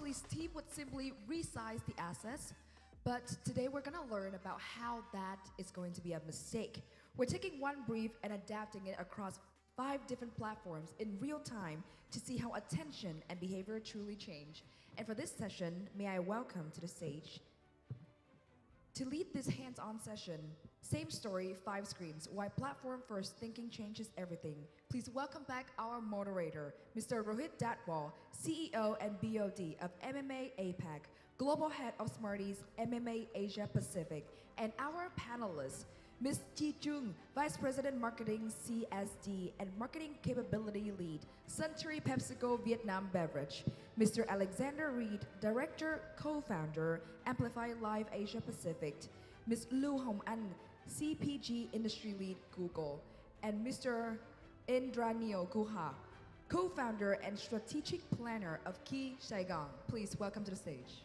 Mostly, Steve would simply resize the assets, but today we're gonna learn about how that is going to be a mistake. We're taking one brief and adapting it across 5 different platforms in real time to see how attention and behavior truly change. And for this session, may I welcome to the stage to lead this hands-on session, same story, 5 screens, why platform-first thinking changes everything. Please welcome back our moderator, Mr. Rohit Datwal, CEO and BOD of MMA APAC, Global Head of Smarties MMA Asia Pacific, and our panelists, Ms. Ji Jung, Vice President Marketing CSD and Marketing Capability Lead, Suntory PepsiCo Vietnam Beverage, Mr. Alexander Reed, Director, Co-founder, Amplify Live Asia Pacific, Ms. Lu Hong An, CPG Industry Lead Google, and Mr. Indranil Guha, Co-founder and Strategic Planner of Ki Saigon. Please welcome to the stage.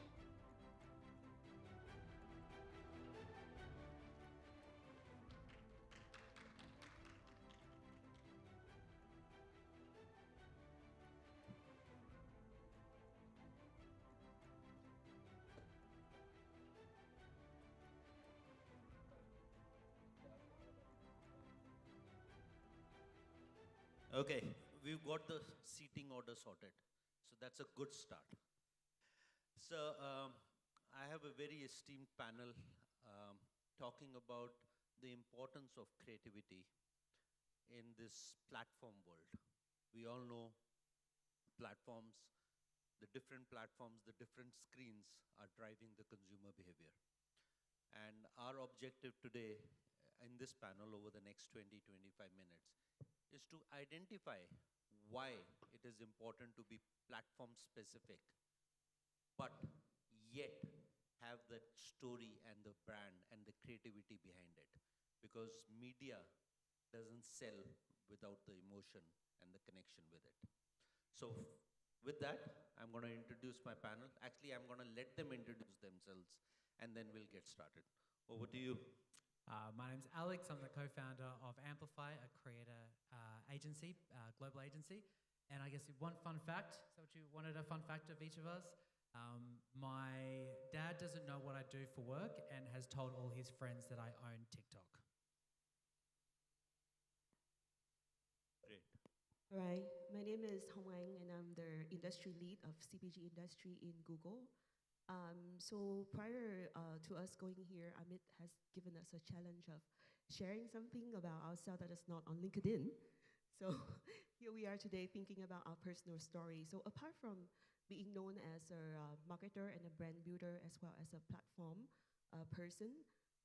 Okay, we've got the seating order sorted, so that's a good start. So I have a very esteemed panel talking about the importance of creativity in this platform world. We all know platforms, the different screens are driving the consumer behavior. And our objective today in this panel over the next 20-25 minutes is to identify why it is important to be platform specific, but yet have that story and the brand and the creativity behind it. Because media doesn't sell without the emotion and the connection with it. So with that, I'm going to introduce my panel. Actually, I'm going to let them introduce themselves and then we'll get started. Over to you. My name's Alex. I'm the co-founder of Amplify, a creator agency, global agency. And I guess one fun fact, so what you wanted a fun fact of each of us? My dad doesn't know what I do for work and has told all his friends that I own TikTok. Great. All right, my name is Hong Wang and I'm the industry lead of CPG industry in Google. So prior to us going here, Amit has given us a challenge of sharing something about ourselves that is not on LinkedIn. So here we are today thinking about our personal story. So apart from being known as a marketer and a brand builder as well as a platform person,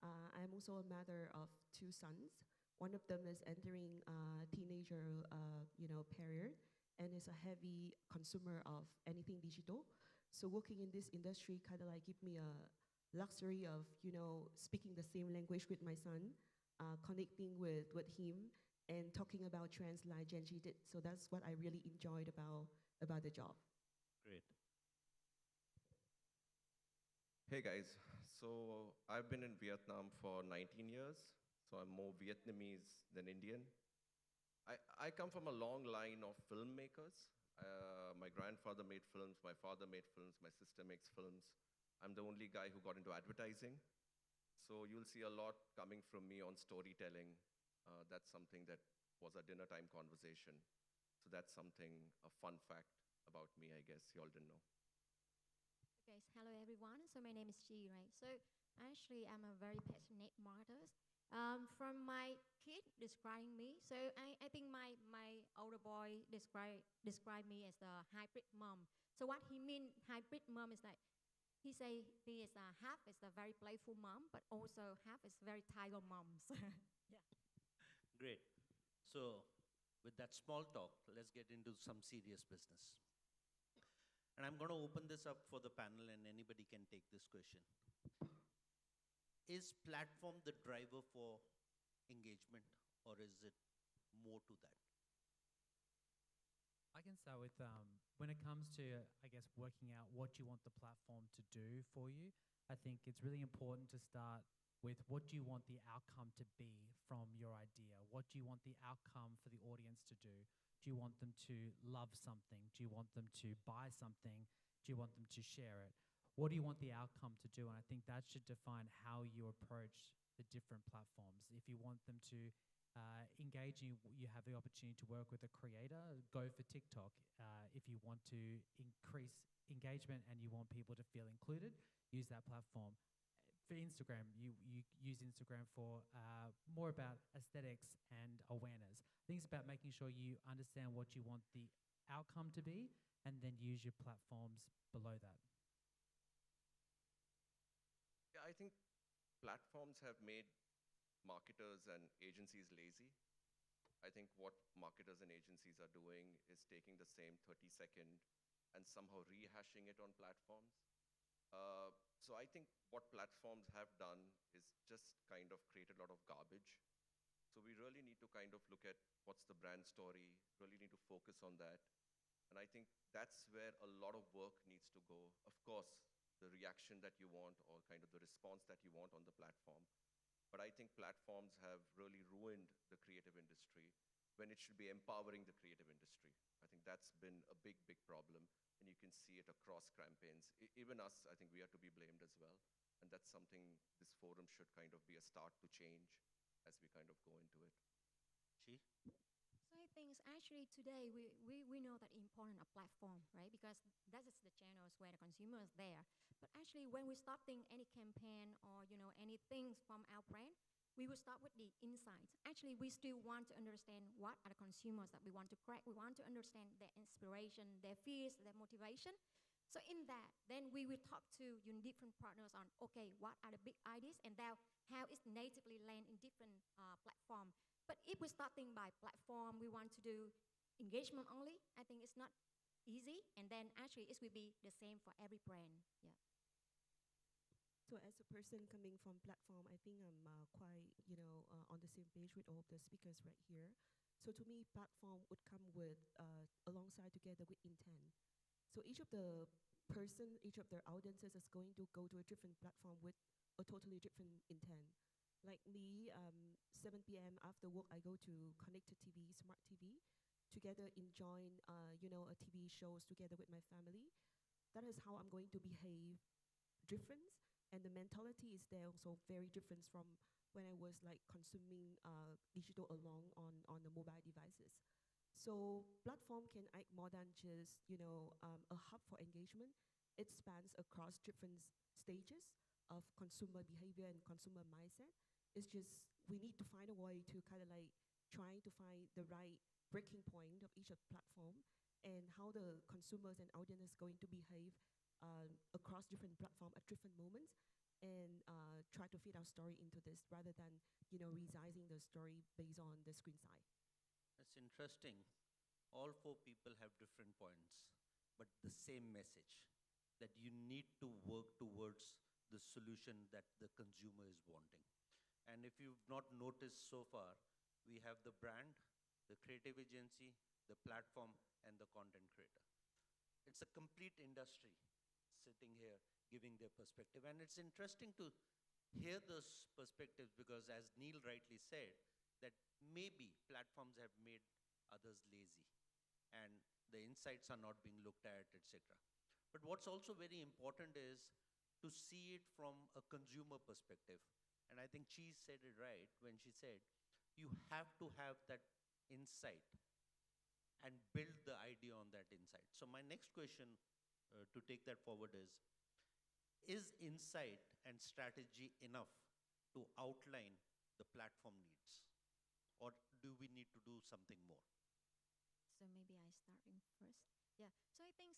I'm also a mother of 2 sons. One of them is entering teenager period and is a heavy consumer of anything digital. So working in this industry kind of like give me a luxury of, speaking the same language with my son, connecting with him, and talking about trends like Gen Z did. So that's what I really enjoyed about the job. Great. Hey guys, so I've been in Vietnam for 19 years, so I'm more Vietnamese than Indian. I come from a long line of filmmakers. My grandfather made films, my father made films, my sister makes films. I'm the only guy who got into advertising. So you'll see a lot coming from me on storytelling. That's something that was a dinner time conversation. So that's something, a fun fact about me, I guess you all didn't know. Okay, so hello everyone. So my name is Ji, right? So actually I'm a very passionate martyr. From my kid describing me, so I think my older boy describe me as the hybrid mom. So what he mean hybrid mom is like, he say he is half is a very playful mom, but also half is very tiger mom. Yeah. Great. So with that small talk, let's get into some serious business. And I'm going to open this up for the panel and anybody can take this question. Is platform the driver for engagement or is it more to that? I can start with when it comes to, I guess, working out what you want the platform to do for you. I think it's really important to start with what do you want the outcome to be from your idea? What do you want the outcome for the audience to do? Do you want them to love something? Do you want them to buy something? Do you want them to share it? What do you want the outcome to do? And I think that should define how you approach the different platforms. If you want them to engage you have the opportunity to work with a creator, go for TikTok. If you want to increase engagement and you want people to feel included, use that platform. For Instagram, you use Instagram for more about aesthetics and awareness. I think it's about making sure you understand what you want the outcome to be and then use your platforms below that. Yeah, I think platforms have made marketers and agencies lazy. I think what marketers and agencies are doing is taking the same 30-second and somehow rehashing it on platforms. So I think what platforms have done is just kind of create a lot of garbage. So we really need to kind of look at what's the brand story, really need to focus on that. And I think that's where a lot of work needs to go. Of course, the reaction that you want or kind of the response that you want on the platform. But I think platforms have really ruined the creative industry when it should be empowering the creative industry. I think that's been a big, big problem. And you can see it across campaigns. Even us, I think we are to be blamed as well. And that's something this forum should kind of be a start to change as we kind of go into it. Chi? So I think actually today we know that important a platform, right? Because that is the channels where the consumer is there. But actually when we start thinking any campaign or anything from our brand, we will start with the insights. Actually, we still want to understand what are the consumers that we want to crack. We want to understand their inspiration, their fears, their motivation. So in that, then we will talk to different partners on, okay, what are the big ideas and how it's natively land in different platform. But if we're starting by platform, we want to do engagement only, I think it's not easy. And then actually it will be the same for every brand. Yeah. So as a person coming from platform, I think I'm quite, on the same page with all of the speakers right here. So to me, platform would come with, alongside together with intent. So each of the person, each of their audiences is going to go to a different platform with a totally different intent. Like me, 7 p.m. after work, I go to connected TV, smart TV, together enjoying, a TV shows together with my family. That is how I'm going to behave different. And the mentality is there also very different from when I was like consuming digital along on the mobile devices. So platform can act more than just, a hub for engagement. It spans across different stages of consumer behavior and consumer mindset. It's just, we need to find a way to kind of like trying to find the right breaking point of each of platform and how the consumers and audience is going to behave across different platforms at different moments and try to fit our story into this rather than, resizing the story based on the screen side. It's interesting. All four people have different points, but the same message, that you need to work towards the solution that the consumer is wanting. And if you've not noticed so far, we have the brand, the creative agency, the platform, and the content creator. It's a complete industry sitting here giving their perspective. And it's interesting to hear those perspectives because, as Neil rightly said, that maybe platforms have made others lazy and the insights are not being looked at, etc. But what's also very important is to see it from a consumer perspective. And I think Chi said it right when she said, you have to have that insight and build the idea on that insight. So my next question to take that forward is insight and strategy enough to outline the platform needs? Or do we need to do something more? So maybe I starting first. Yeah. So I think,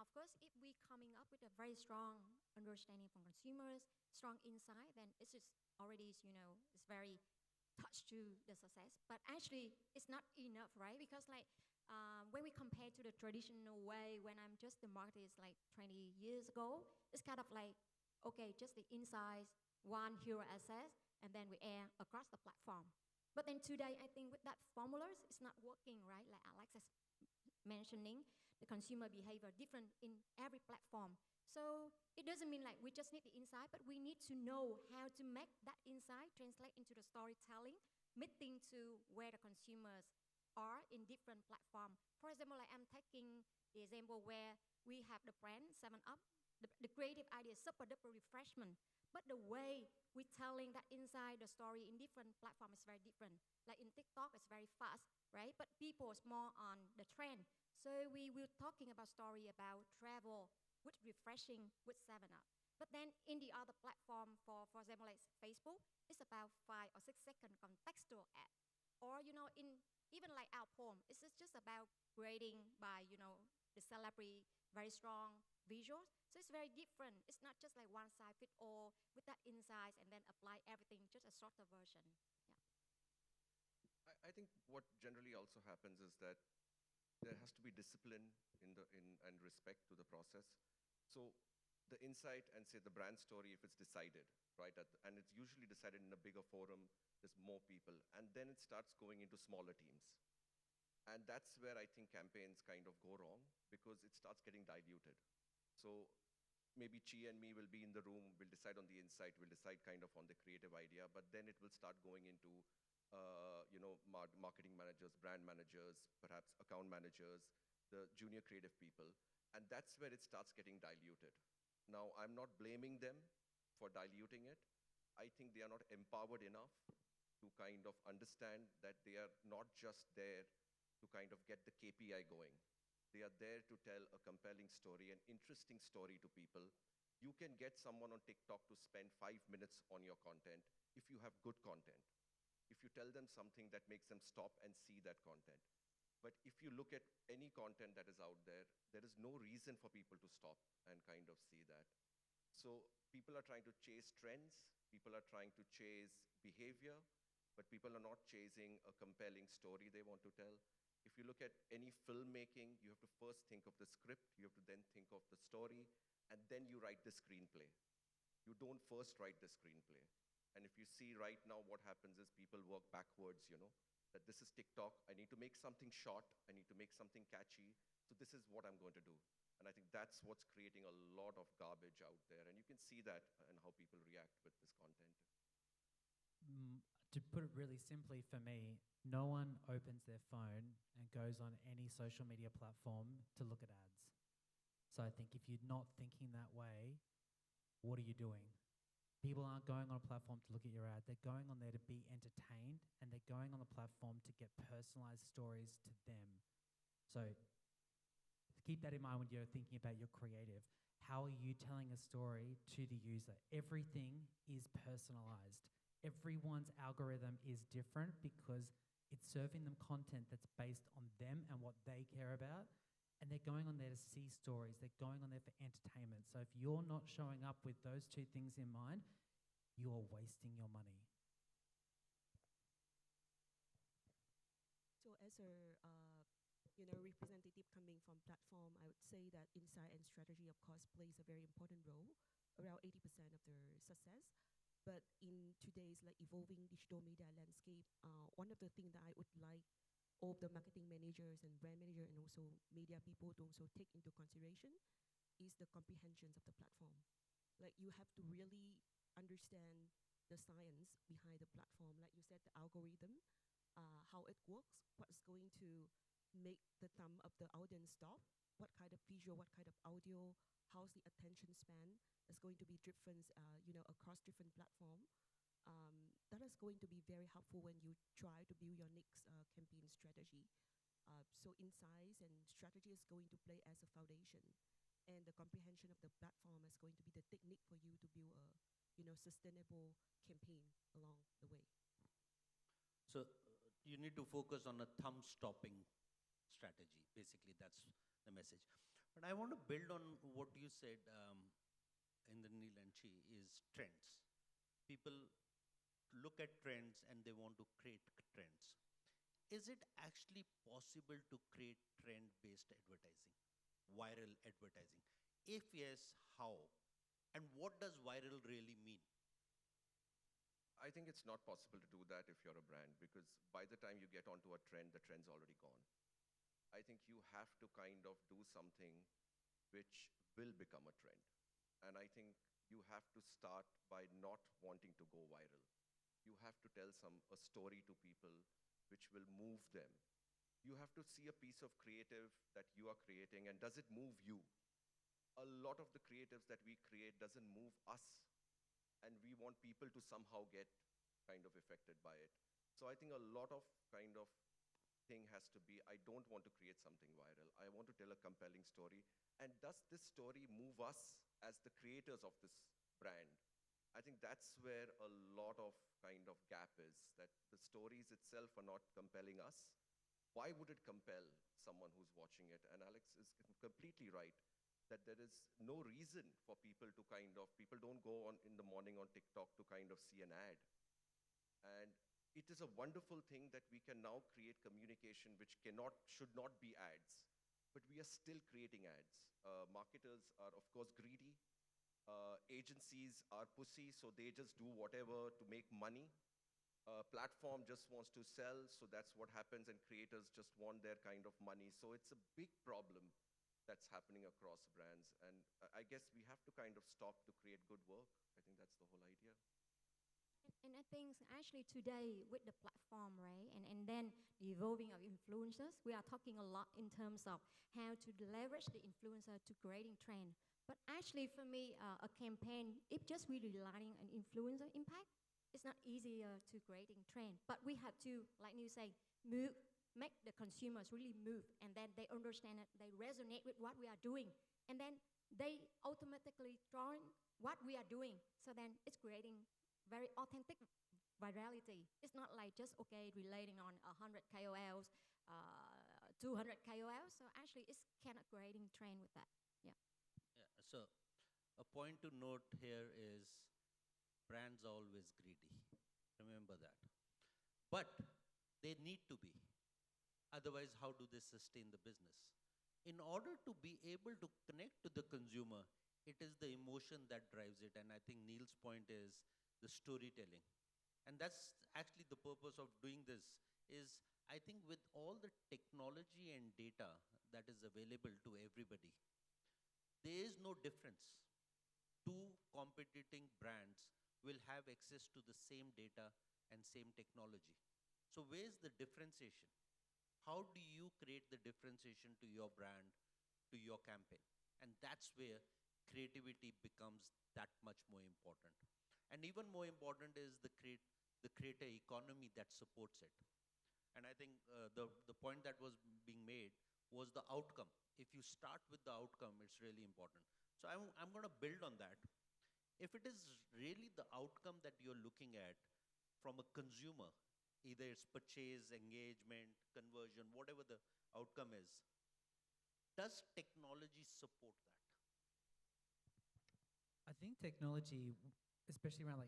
of course, if we coming up with a very strong understanding from consumers, strong insight, then it's just already, it's very touched to the success. But actually, it's not enough, right? Because like when we compare to the traditional way, when I'm just the marketers like 20 years ago, it's kind of like, okay, just the insights, one hero asset, and then we air across the platform. But then today, I think with that formulas, it's not working, right? Like Alex is mentioning, the consumer behavior different in every platform. So it doesn't mean like we just need the insight, but we need to know how to make that insight translate into the storytelling, meeting to where the consumers are in different platform. For example, like I'm taking the example where we have the brand 7 Up. The creative idea is super duper refreshment, but the way we telling that inside the story in different platform is very different. Like in TikTok, it's very fast, right? But people is more on the trend. So we will talking about story about travel with refreshing with 7 Up. But then in the other platform, for example, like Facebook, it's about 5 or 6 second contextual ad. Or, in even like our poem, it's just about grading by, the celebrity, very strong visuals. So it's very different. It's not just like one size fit all with that insights and then apply everything, just a shorter version. Yeah. I think what generally also happens is that there has to be discipline and respect to the process. So the insight and say the brand story, if it's decided, right, and it's usually decided in a bigger forum, there's more people, and then it starts going into smaller teams. And that's where I think campaigns kind of go wrong because it starts getting diluted. So maybe Chi and me will be in the room, we'll decide on the insight, we'll decide kind of on the creative idea, but then it will start going into marketing managers, brand managers, perhaps account managers, the junior creative people, and that's where it starts getting diluted. Now, I'm not blaming them for diluting it. I think they are not empowered enough to kind of understand that they are not just there to kind of get the KPI going. They are there to tell a compelling story, an interesting story to people. You can get someone on TikTok to spend 5 minutes on your content if you have good content. If you tell them something that makes them stop and see that content. But if you look at any content that is out there, there is no reason for people to stop and kind of see that. So people are trying to chase trends, people are trying to chase behavior, but people are not chasing a compelling story they want to tell. If you look at any filmmaking, you have to first think of the script, you have to then think of the story, and then you write the screenplay. You don't first write the screenplay. And if you see right now what happens is people work backwards, that this is TikTok, I need to make something short, I need to make something catchy, so this is what I'm going to do. And I think that's what's creating a lot of garbage out there. And you can see that in how people react with this content. To put it really simply for me, no one opens their phone and goes on any social media platform to look at ads. So I think if you're not thinking that way, what are you doing? People aren't going on a platform to look at your ad. They're going on there to be entertained, and they're going on the platform to get personalized stories to them. So keep that in mind when you're thinking about your creative. How are you telling a story to the user? Everything is personalized. Everyone's algorithm is different because it's serving them content that's based on them and what they care about. And they're going on there to see stories. They're going on there for entertainment. So if you're not showing up with those two things in mind, you're wasting your money. So as a representative coming from platform, I would say that insight and strategy, of course, plays a very important role, around 80% of their success. But in today's evolving digital media landscape, one of the things that I would like all the marketing managers and brand manager and also media people to also take into consideration is the comprehensions of the platform. Like you have to really understand the science behind the platform. Like you said, the algorithm, how it works, what's going to make the thumb of the audience stop, what kind of visual, what kind of audio, how's the attention span. That's going to be different, across different platform. That is going to be very helpful when you try to build your next campaign strategy. So insights and strategy is going to play as a foundation, and the comprehension of the platform is going to be the technique for you to build a sustainable campaign along the way. So you need to focus on a thumb stopping strategy. Basically, that's the message. But I want to build on what you said in the Neil and Chi is trends. People look at trends and they want to create trends. Is it actually possible to create trend-based advertising, viral advertising? If yes, how? And what does viral really mean? I think it's not possible to do that if you're a brand, because by the time you get onto a trend, the trend's already gone. I think you have to kind of do something which will become a trend. And I think you have to start by not wanting to go viral. You have to tell a story to people which will move them. You have to see a piece of creative that you are creating, and does it move you? A lot of the creatives that we create doesn't move us, and we want people to somehow get kind of affected by it. So I think a lot of kind of thing has to be, I don't want to create something viral. I want to tell a compelling story. And does this story move us as the creators of this brand? I think that's where a lot of kind of gap is, that the stories itself are not compelling us. Why would it compel someone who's watching it? And Alex is completely right that there is no reason for people to kind of, people don't go on in the morning on TikTok to kind of see an ad. And it is a wonderful thing that we can now create communication which should not be ads, but we are still creating ads. Marketers are, of course, greedy. Agencies are pussy, so they just do whatever to make money. Platform just wants to sell, so that's what happens, and creators just want their kind of money. So it's a big problem that's happening across brands, and I guess we have to kind of stop to create good work. I think that's the whole idea. And I think actually today with the platform, right, and then the evolving of influencers, we are talking a lot in terms of how to leverage the influencer to creating trend. But actually for me, a campaign, if just we relying on influencer impact, it's not easier to creating trend. But we have to, like you say, move, make the consumers really move, and then they understand it, they resonate with what we are doing, and then they automatically join what we are doing. So then it's creating very authentic virality. It's not like just, okay, relating on 100 KOLs, 200 KOLs. So actually it's kind of creating trend with that. Yeah. Yeah, so a point to note here is brands are always greedy. Remember that. But they need to be. Otherwise, how do they sustain the business? In order to be able to connect to the consumer, it is the emotion that drives it. And I think Neil's point is the storytelling. And that's actually the purpose of doing this is, I think with all the technology and data that is available to everybody, there is no difference. Two competing brands will have access to the same data and same technology. So where's the differentiation? How do you create the differentiation to your brand, to your campaign? And that's where creativity becomes that much more important. And even more important is the creator economy that supports it. And I think the point that was being made was the outcome. If you start with the outcome, it's really important. So I'm going to build on that. If it is really the outcome that you're looking at from a consumer, either it's purchase, engagement, conversion, whatever the outcome is, does technology support that? I think technology, especially around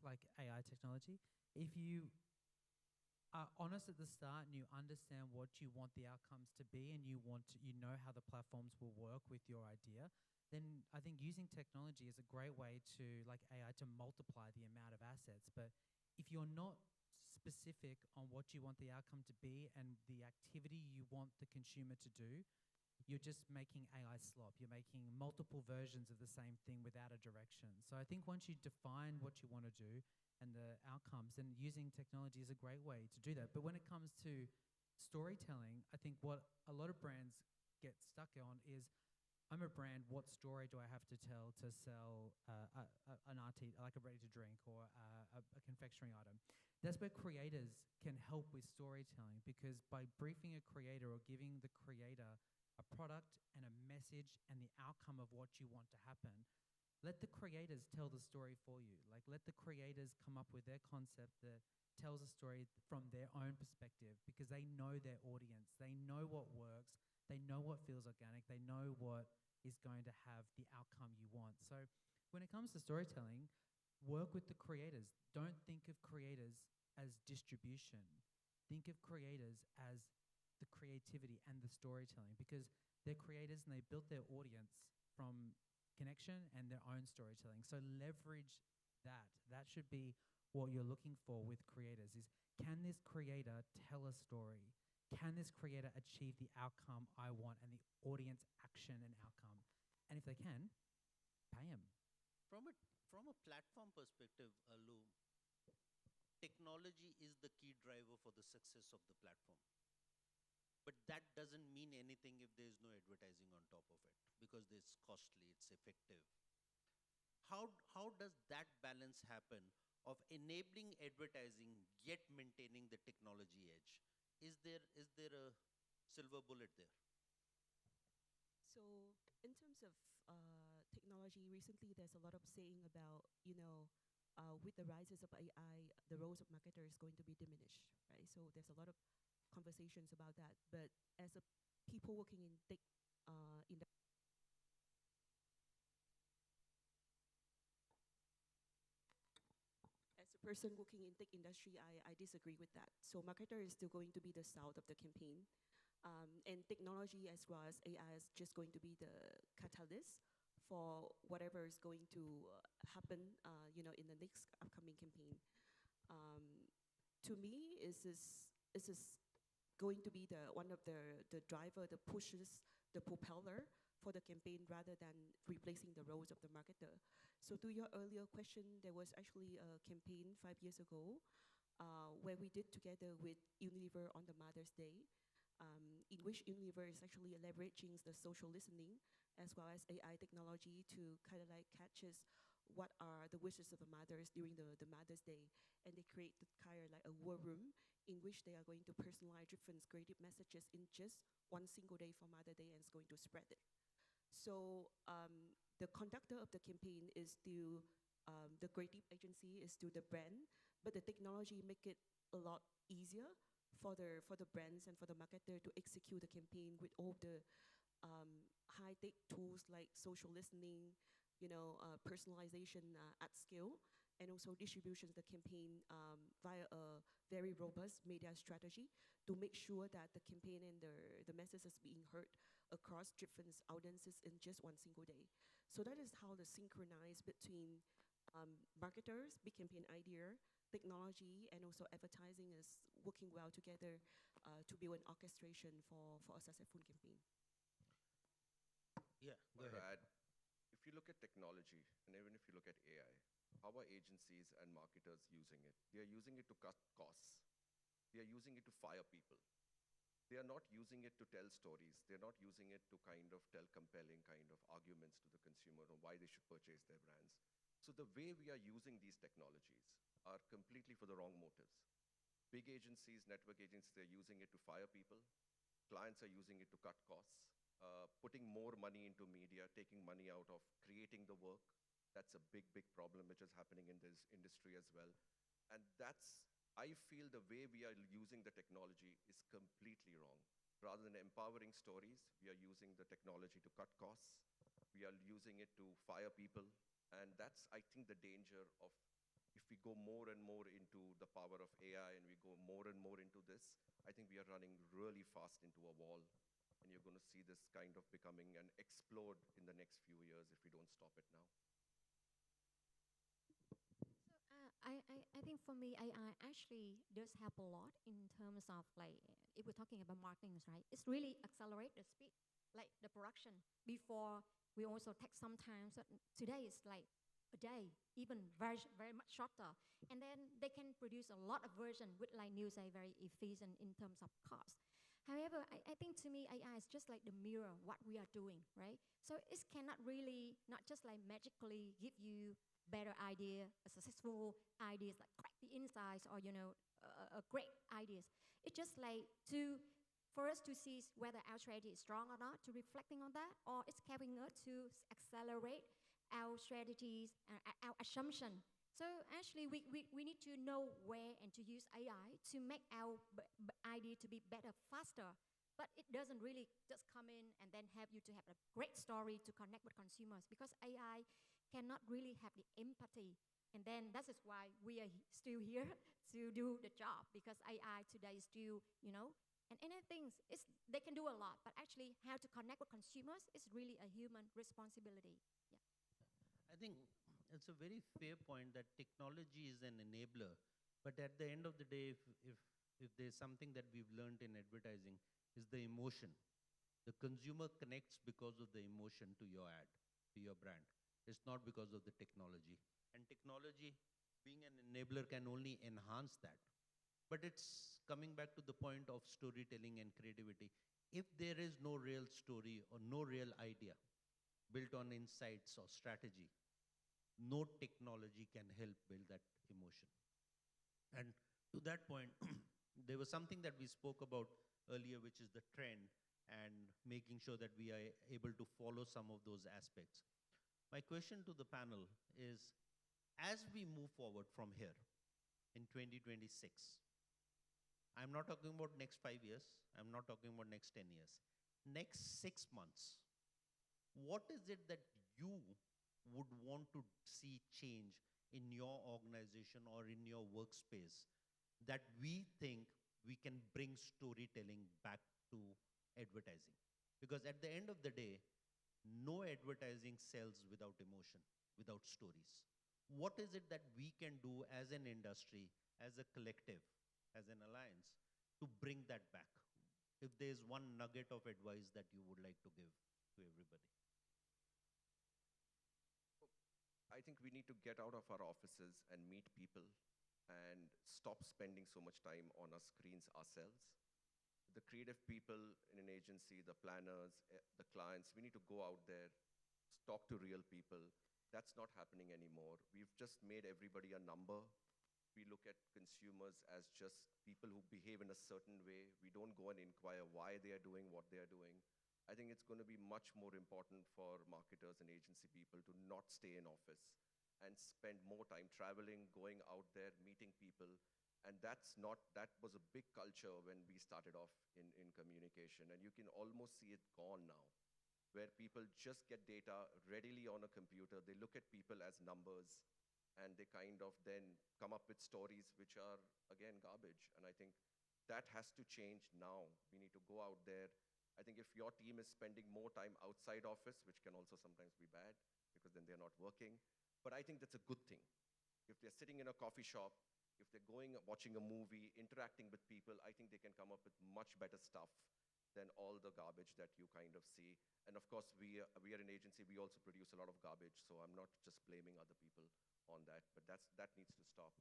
like AI technology, if you are honest at the start and you understand what you want the outcomes to be and you know how the platforms will work with your idea, then I think using technology is a great way to, like AI, to multiply the amount of assets. But if you're not specific on what you want the outcome to be and the activity you want the consumer to do, you're just making AI slop. You're making multiple versions of the same thing without a direction. So I think once you define what you want to do and the outcomes, then using technology is a great way to do that. But when it comes to storytelling, I think what a lot of brands get stuck on is, I'm a brand, what story do I have to tell to sell an RT, like a ready-to-drink or a confectionery item? That's where creators can help with storytelling, because by briefing a creator or giving the creator a product and a message and the outcome of what you want to happen, let the creators tell the story for you. Like, let the creators come up with their concept that tells a story from their own perspective, because they know their audience. They know what works. They know what feels organic. They know what is going to have the outcome you want. So when it comes to storytelling, work with the creators. Don't think of creators as distribution. Think of creators as the creativity and the storytelling, because they're creators and they built their audience from connection and their own storytelling. So leverage that. That should be what you're looking for with creators, is, can this creator tell a story? Can this creator achieve the outcome I want and the audience action and outcome? And if they can, pay them. From a platform perspective, Lou, technology is the key driver for the success of the platform. But that doesn't mean anything if there is no advertising on top of it, because it's costly, it's effective. How does that balance happen of enabling advertising yet maintaining the technology edge? Is there a silver bullet there? So, in terms of technology, recently there's a lot of saying about, with the rises of AI, the roles of marketer is going to be diminished, right? So there's a lot of conversations about that. But as a people working in tech, in the as a person working in tech industry, I disagree with that. So marketer is still going to be the south of the campaign. And technology as well as AI is just going to be the catalyst for whatever is going to happen, in the next upcoming campaign. Um, to me, is going to be the one of the driver that pushes the propeller for the campaign rather than replacing the roles of the marketer. So to your earlier question, there was actually a campaign 5 years ago where we did together with Unilever on the Mother's Day, in which Unilever is actually leveraging the social listening as well as AI technology to kind of like catches what are the wishes of the mothers during the Mother's Day. And they create kind of like a war room in which they are going to personalize different creative messages in just one single day for Mother Day and is going to spread it. So the conductor of the campaign is still the creative agency, is still the brand, but the technology make it a lot easier for the brands and for the marketer to execute the campaign with all the high-tech tools like social listening, personalization at scale, and also distributions the campaign via a very robust media strategy to make sure that the campaign and the message is being heard across different audiences in just one single day. So that is how the synchronize between marketers, big campaign idea, technology, and also advertising is working well together to build an orchestration for a successful campaign. Yeah, go Wanted to ahead. add, if you look at technology, and even if you look at AI, how are agencies and marketers using it? They are using it to cut costs. They are using it to fire people. They are not using it to tell stories. They're not using it to kind of tell compelling kind of arguments to the consumer on why they should purchase their brands. So the way we are using these technologies are completely for the wrong motives. Big agencies, network agencies, they're using it to fire people. Clients are using it to cut costs, putting more money into media, taking money out of creating the work. That's a big, big problem which is happening in this industry as well. And I feel the way we are using the technology is completely wrong. Rather than empowering stories, we are using the technology to cut costs. We are using it to fire people. And that's, I think, the danger of if we go more and more into the power of AI and we go more and more into this, I think we are running really fast into a wall. And you're going to see this kind of becoming and explode in the next few years if we don't stop it now. I think for me, AI actually does help a lot in terms of like, if we're talking about marketing, right? It's really accelerate the speed, like the production. Before, we also take some time. So today is like a day, even very much shorter. And then they can produce a lot of version with, like you say, very efficient in terms of cost. However, I think to me, AI is just like the mirror of what we are doing, right? So it cannot really, not just like magically give you better idea, a successful ideas like crack the insights or a great ideas. It's just like for us to see whether our strategy is strong or not, to reflecting on that, or it's helping us to accelerate our strategies, our assumption. So actually, we need to know where and to use AI to make our idea to be better, faster. But it doesn't really just come in and then have you to have a great story to connect with consumers because AI cannot really have the empathy. And then that is why we are still here to do the job because AI today is still, and anything, they can do a lot, but actually how to connect with consumers is really a human responsibility. Yeah. I think it's a very fair point that technology is an enabler, but at the end of the day, if there's something that we've learned in advertising, is the emotion. The consumer connects because of the emotion to your ad, to your brand. It's not because of the technology. And technology, being an enabler, can only enhance that. But it's coming back to the point of storytelling and creativity. If there is no real story or no real idea built on insights or strategy, no technology can help build that emotion. And to that point, there was something that we spoke about earlier, which is the trend and making sure that we are able to follow some of those aspects. My question to the panel is, as we move forward from here in 2026, I'm not talking about next 5 years, I'm not talking about next 10 years, next 6 months, what is it that you would want to see change in your organization or in your workspace that we think we can bring storytelling back to advertising? Because at the end of the day, no advertising sells without emotion, without stories. What is it that we can do as an industry, as a collective, as an alliance, to bring that back? If there's one nugget of advice that you would like to give to everybody. I think we need to get out of our offices and meet people and stop spending so much time on our screens ourselves. The creative people in an agency, the planners, the clients, we need to go out there, talk to real people. That's not happening anymore. We've just made everybody a number. We look at consumers as just people who behave in a certain way. We don't go and inquire why they are doing what they are doing. I think it's going to be much more important for marketers and agency people to not stay in office and spend more time traveling, going out there, meeting people. And that was a big culture when we started off in communication. And you can almost see it gone now, where people just get data readily on a computer. They look at people as numbers, and they kind of then come up with stories which are, again, garbage. And I think that has to change now. We need to go out there. I think if your team is spending more time outside office, which can also sometimes be bad, because then they're not working, but I think that's a good thing. If they're sitting in a coffee shop, if they're going, watching a movie, interacting with people, I think they can come up with much better stuff than all the garbage that you kind of see. And of course, we are an agency, we also produce a lot of garbage, so I'm not just blaming other people on that, but that needs to stop.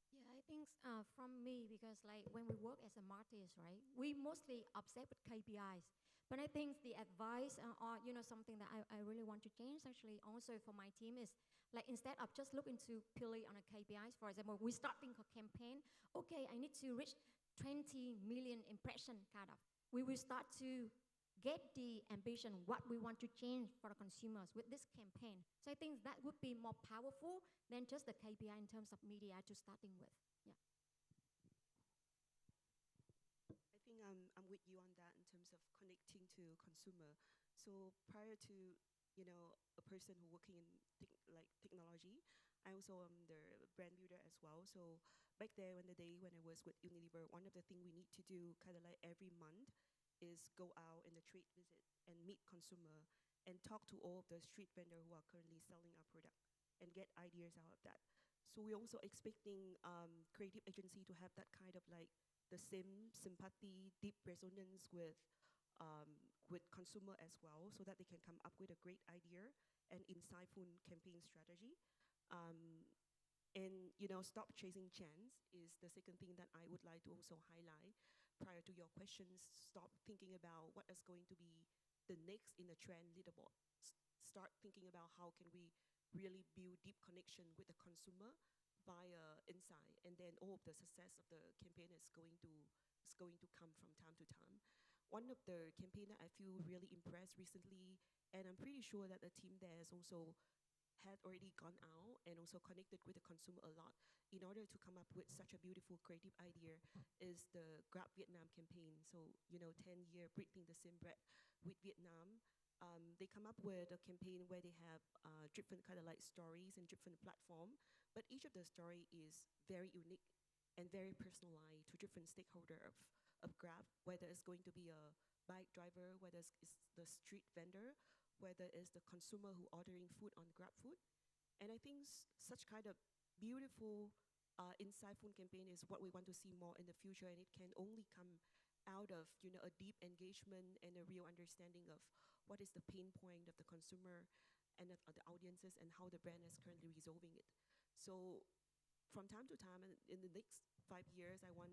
Yeah, I think from me, because like when we work as a martist, right, we mostly upset with KPIs. But I think the advice or something that I really want to change actually also for my team is like instead of just looking to purely on a KPIs, for example, we starting a campaign. Okay, I need to reach 20 million impression kind of. We will start to get the ambition, what we want to change for the consumers with this campaign. So I think that would be more powerful than just the KPI in terms of media to starting with. Yeah. I think I'm with you on that in terms of connecting to consumer. So prior to a person who working in like technology, I also am the brand builder as well. So back there when I was with Unilever, one of the things we need to do kind of like every month is go out in the trade visit and meet consumer and talk to all of the street vendor who are currently selling our product and get ideas out of that. So we're also expecting creative agency to have that kind of like the same sympathy, deep resonance with consumer as well, so that they can come up with a great idea and insightful campaign strategy. Um, and stop chasing chance is the second thing that I would like to also highlight. Prior to your questions, stop thinking about what is going to be the next in the trend leaderboard. Start thinking about how can we really build deep connection with the consumer via insight, and then all of the success of the campaign is going to come from time to time. One of the campaign that I feel really impressed recently, and I'm pretty sure that the team there has also had already gone out and also connected with the consumer a lot in order to come up with such a beautiful creative idea, is the Grab Vietnam campaign. So 10-year breathing the same breath with Vietnam. They come up with a campaign where they have different kind of like stories and different platform, but each of the story is very unique and very personalized to different stakeholder of Grab, whether it's going to be a bike driver, whether it's the street vendor, whether it's the consumer who ordering food on Grab Food. And I think such kind of beautiful, insightful campaign is what we want to see more in the future, and it can only come out of a deep engagement and a real understanding of what is the pain point of the consumer and of the audiences and how the brand is currently resolving it. So from time to time, and in the next 5 years, I want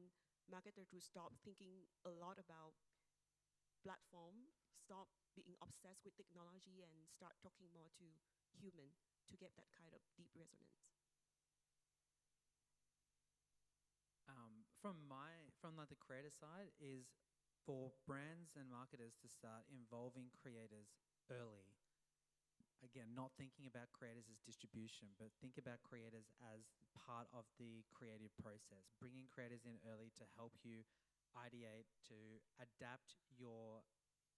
marketer to stop thinking a lot about platform, stop being obsessed with technology, and start talking more to human to get that kind of deep resonance. From like the creator side is for brands and marketers to start involving creators early. Again, not thinking about creators as distribution, but think about creators as part of the creative process. Bringing creators in early to help you ideate, to adapt your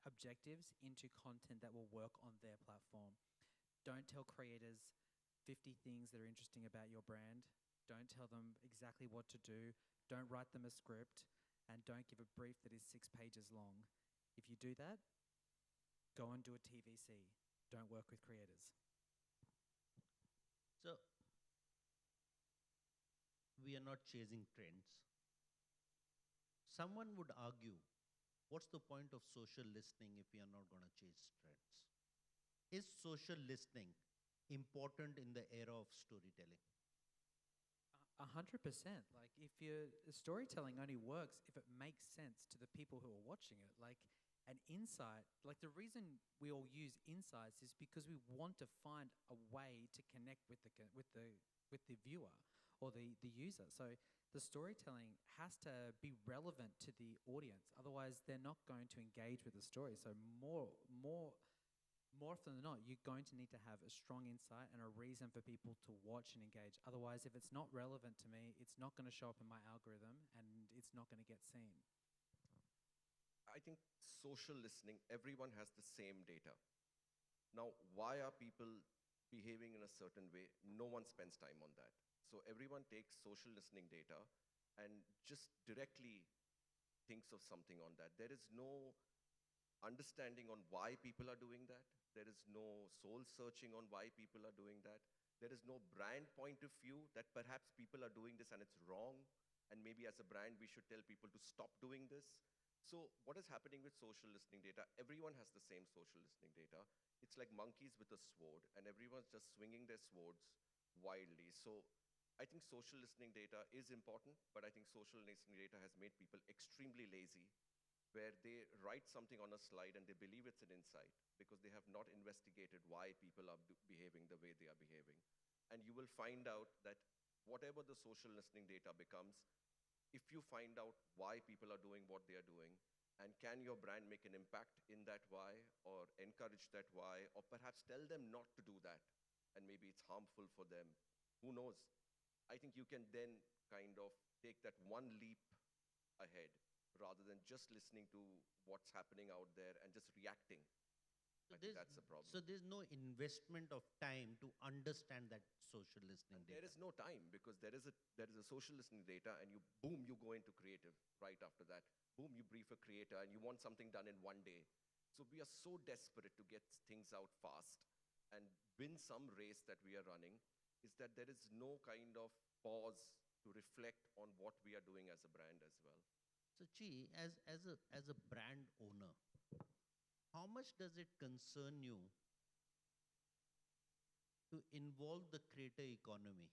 objectives into content that will work on their platform. Don't tell creators 50 things that are interesting about your brand. Don't tell them exactly what to do. Don't write them a script, and don't give a brief that is 6 pages long. If you do that, go and do a TVC. Don't work with creators. So we are not chasing trends. Someone would argue, what's the point of social listening if we are not going to chase trends? Is social listening important in the era of storytelling? 100%. Like, if your storytelling only works if it makes sense to the people who are watching it. Like, an insight, like the reason we all use insights is because we want to find a way to connect with the viewer or the user. So the storytelling has to be relevant to the audience. Otherwise, they're not going to engage with the story. So more often than not, you're going to need to have a strong insight and a reason for people to watch and engage. Otherwise, if it's not relevant to me, it's not going to show up in my algorithm and it's not going to get seen. I think social listening, everyone has the same data. Now, why are people behaving in a certain way? No one spends time on that. So everyone takes social listening data and just directly thinks of something on that. There is no understanding on why people are doing that. There is no soul searching on why people are doing that. There is no brand point of view that perhaps people are doing this and it's wrong. And maybe as a brand, we should tell people to stop doing this. So what is happening with social listening data? Everyone has the same social listening data. It's like monkeys with a sword, and everyone's just swinging their swords wildly. So I think social listening data is important, but I think social listening data has made people extremely lazy, where they write something on a slide and they believe it's an insight because they have not investigated why people are behaving the way they are behaving. And you will find out that whatever the social listening data becomes, if you find out why people are doing what they are doing, and can your brand make an impact in that why, or encourage that why, or perhaps tell them not to do that, and maybe it's harmful for them, who knows? I think you can then kind of take that one leap ahead rather than just listening to what's happening out there and just reacting. So I think that's the problem. So there's no investment of time to understand that social listening And data. there is no time because there is a social listening data, and you boom, you go into creative right after that. Boom, you brief a creator and you want something done in one day. So we are so desperate to get things out fast and win some race that we are running, is that there is no kind of pause to reflect on what we are doing as a brand as well. So Chi, as a brand owner, how much does it concern you to involve the creator economy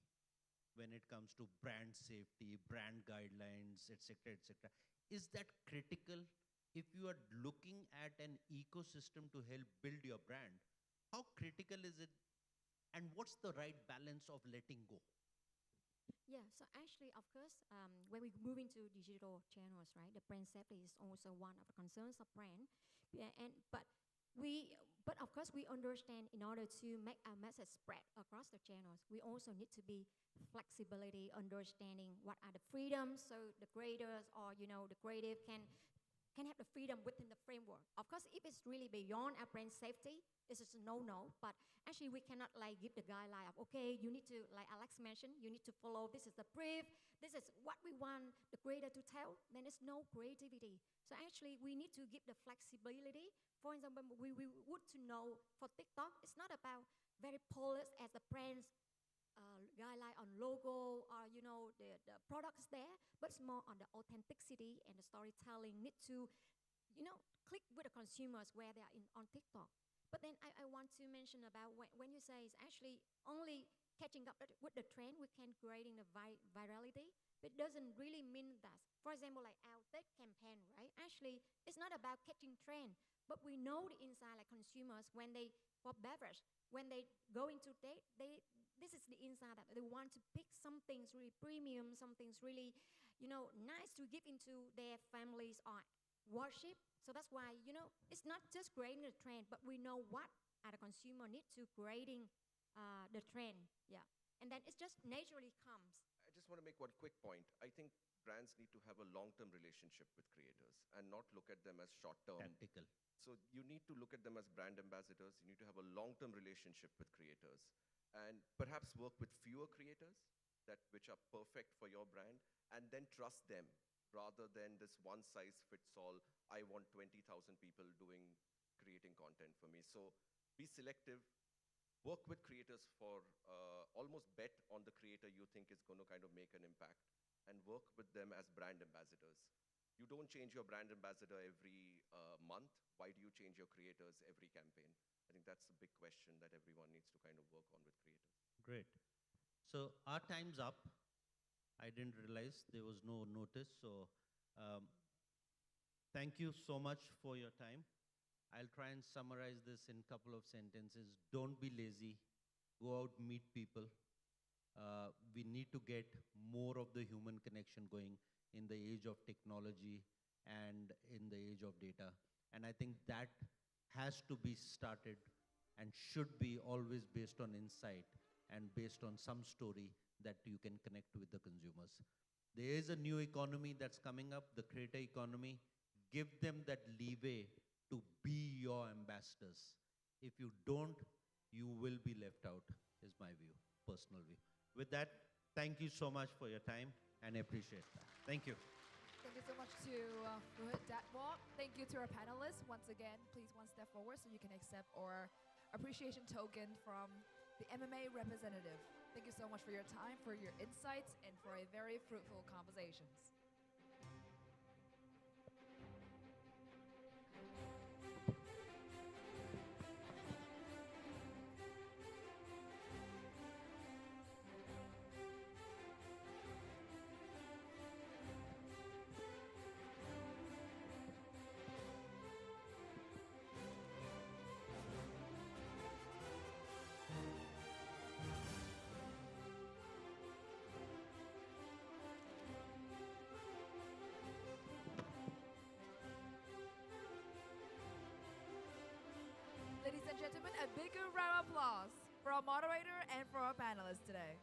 when it comes to brand safety, brand guidelines, etc., etc.? Is that critical? If you are looking at an ecosystem to help build your brand, how critical is it? And what's the right balance of letting go? Yeah, so actually, of course, when we move into digital channels, right, the brand safety is also one of the concerns of brand. Yeah, but of course, we understand in order to make our message spread across the channels, we also need to be flexibility, understanding what are the freedoms, so the creators or the creative can have the freedom within the framework. Of course, if it's really beyond our brand safety, this is a no-no, but actually we cannot like give the guideline of, okay, you need to, like Alex mentioned, you need to follow, this is the brief, this is what we want the creator to tell, then it's no creativity. So actually we need to give the flexibility. For example, we would to know for TikTok, it's not about very polished as the brand's guideline on logo or the products there, but it's more on the authenticity and the storytelling need to click with the consumers where they are on TikTok. But then I want to mention about when you say it's actually only catching up with the trend, we can creating the virality, but it doesn't really mean that. For example, like our Tết campaign, right? Actually, it's not about catching trend, but we know the inside, like consumers, when they, for beverage, when they go into date, this is the inside that they want to pick something really premium, something really, nice to give into their families or worship. So that's why, it's not just creating the trend, but we know what the consumer need to creating the trend. Yeah. And then it just naturally comes. I just want to make one quick point. I think brands need to have a long-term relationship with creators and not look at them as short-term. Tactical. So you need to look at them as brand ambassadors. You need to have a long-term relationship with creators and perhaps work with fewer creators which are perfect for your brand, and then trust them rather than this one-size-fits-all, I want 20,000 people creating content for me. So be selective, work with creators for almost bet on the creator you think is going to kind of make an impact, and work with them as brand ambassadors. You don't change your brand ambassador every month. Why do you change your creators every campaign? I think that's a big question that everyone needs to kind of work on with creators. Great. So our time's up. I didn't realize there was no notice. So thank you so much for your time. I'll try and summarize this in a couple of sentences. Don't be lazy. Go out, meet people. We need to get more of the human connection going in the age of technology and in the age of data. And I think that has to be started and should be always based on insight and based on some story that you can connect with the consumers. There is a new economy that's coming up, the creator economy. Give them that leeway to be your ambassadors. If you don't, you will be left out, is my view, personal view. With that, thank you so much for your time, and I appreciate that. Thank you. Thank you so much to Rohit Datwal. Thank you to our panelists. Once again, please one step forward so you can accept our appreciation token from the MMA representative. Thank you so much for your time, for your insights, and for a very fruitful conversations. Ladies and gentlemen, a bigger round of applause for our moderator and for our panelists today.